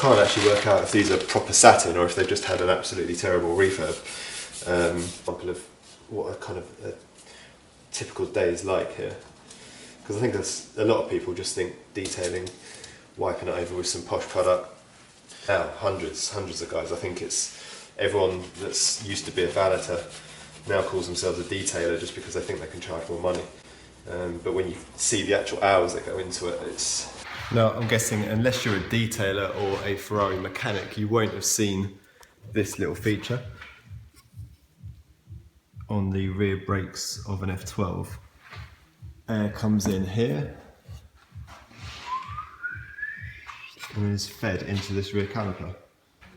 can't actually work out if these are proper satin or if they've just had an absolutely terrible refurb. Example of what a kind of a typical day is like here. Because I think there's a lot of people just think detailing, wiping it over with some posh product. Now, hundreds of guys. I think it's everyone that's used to be a valeter now calls themselves a detailer just because they think they can charge more money. But when you see the actual hours that go into it, it's... Now, I'm guessing unless you're a detailer or a Ferrari mechanic, you won't have seen this little feature on the rear brakes of an F12. Air comes in here and is fed into this rear caliper.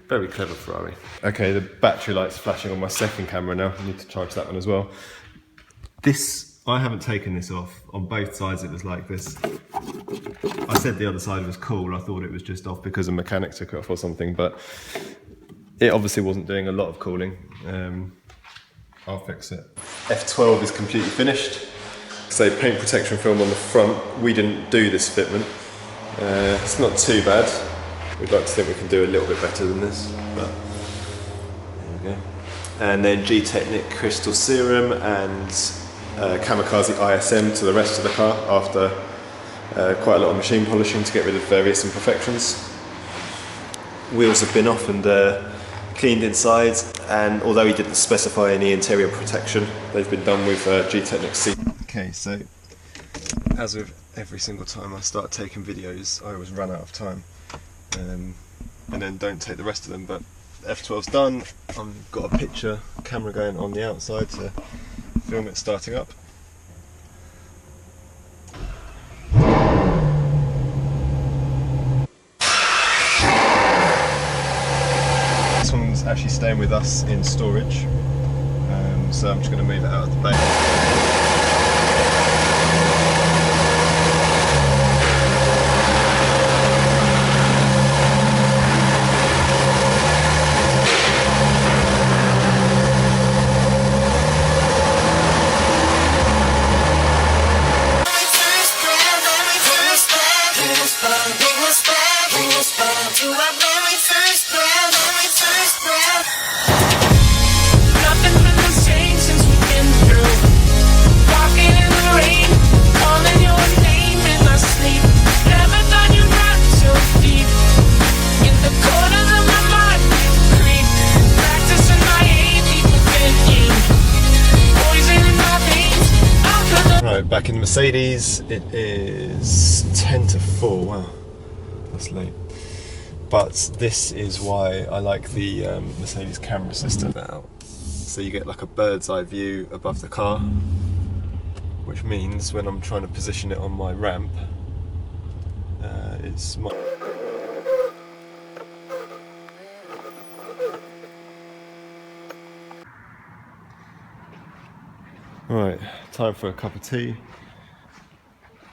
Very clever Ferrari. Okay, the battery light's flashing on my second camera now. I need to charge that one as well. This, I haven't taken this off. On both sides it was like this. I said the other side was cool. I thought it was just off because a mechanic took it off or something, but it obviously wasn't doing a lot of cooling. I'll fix it. F12 is completely finished. So paint protection film on the front. We didn't do this fitment. It's not too bad. We'd like to think we can do a little bit better than this, but there we go. And then Gtechniq Crystal Serum and Kamikaze ISM to the rest of the car after quite a lot of machine polishing to get rid of various imperfections. Wheels have been off and cleaned inside, and although he didn't specify any interior protection, they've been done with Gtechniq seat. Okay, so as with every single time I start taking videos, I always run out of time. And then don't take the rest of them, but F12's done. I've got a picture camera going on the outside to film it starting up. This one's actually staying with us in storage, so I'm just going to move it out of the bay. Back in the Mercedes, it is 10 to 4, wow, that's late. But this is why I like the Mercedes camera system now. So you get like a bird's eye view above the car, which means when I'm trying to position it on my ramp, it's much... Right, time for a cup of tea.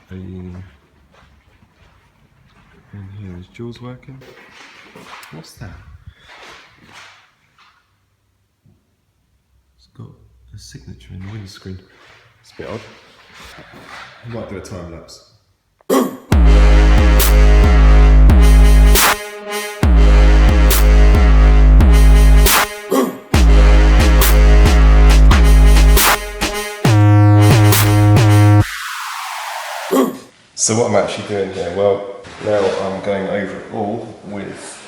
And here is Jules working. What's that? It's got a signature in the windscreen. It's a bit odd. I might do a time lapse. So what I'm actually doing here, well, now I'm going over it all with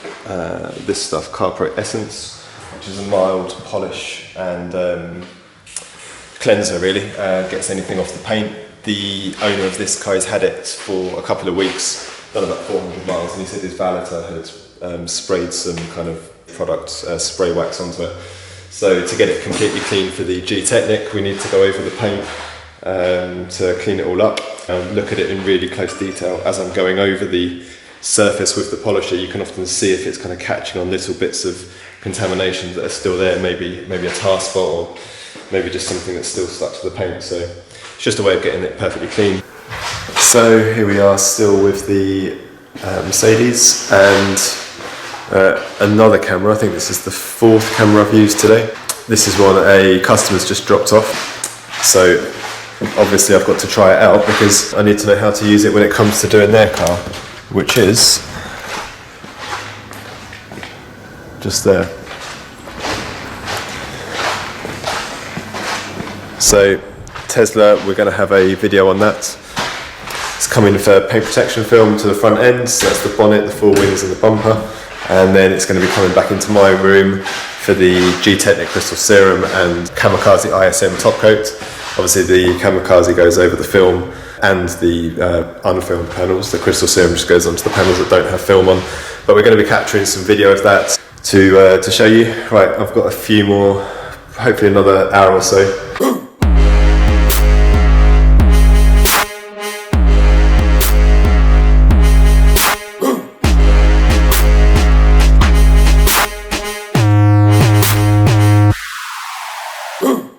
this stuff, CarPro Essence, which is a mild polish and cleanser really, gets anything off the paint. The owner of this car has had it for a couple of weeks, done about 400 miles, and he said his valeter had sprayed some kind of product, spray wax onto it. So to get it completely clean for the Gtechniq, we need to go over the paint to clean it all up. Look at it in really close detail. As I'm going over the surface with the polisher, you can often see if it's kind of catching on little bits of contamination that are still there, maybe a tar spot or maybe just something that's still stuck to the paint. So it's just a way of getting it perfectly clean. So here we are still with the Mercedes and another camera. I think this is the fourth camera I've used today. This is one a customer's just dropped off. So obviously I've got to try it out because I need to know how to use it when it comes to doing their car, which is just there. So Tesla, we're going to have a video on that. It's coming with a paint protection film to the front end, so that's the bonnet, the four wings and the bumper, and then it's going to be coming back into my room for the Gtechniq Crystal Serum and Kamikaze ISM top coat. Obviously the Kamikaze goes over the film and the unfilmed panels. The Crystal Serum just goes onto the panels that don't have film on. But we're going to be capturing some video of that to show you. Right, I've got a few more, hopefully another hour or so